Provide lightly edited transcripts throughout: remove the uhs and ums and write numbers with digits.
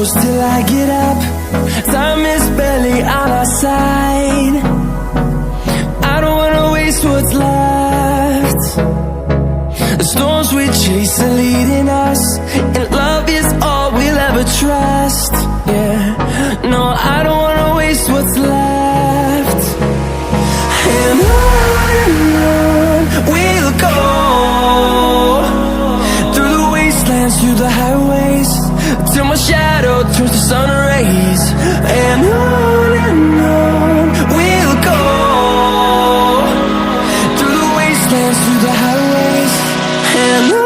close till I get up. Time is barely on our side. I don't wanna waste what's left. The storms we chase are leading us, and love is all we'll ever trust. Yeah, no, I don't wanna waste what's left. And on we'll go, through the wastelands, through the highways, till my shadow turns to sun rays. And on we'll go, through the wastelands, through the highways, and on we'll go.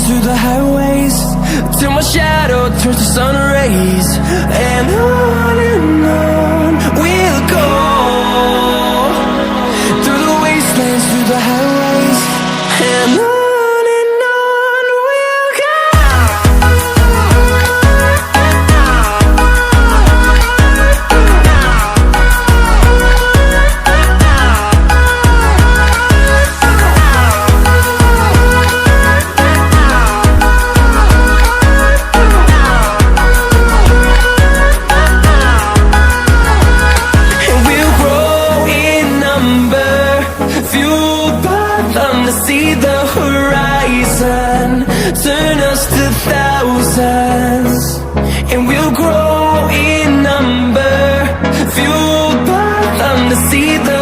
Through the highways, till my shadow turns to sun rays. And on we'll go, through the wastelands, through the highways, and on we'll go. To see the horizon, turn us to thousands, and we'll grow in number, fueled by them to see the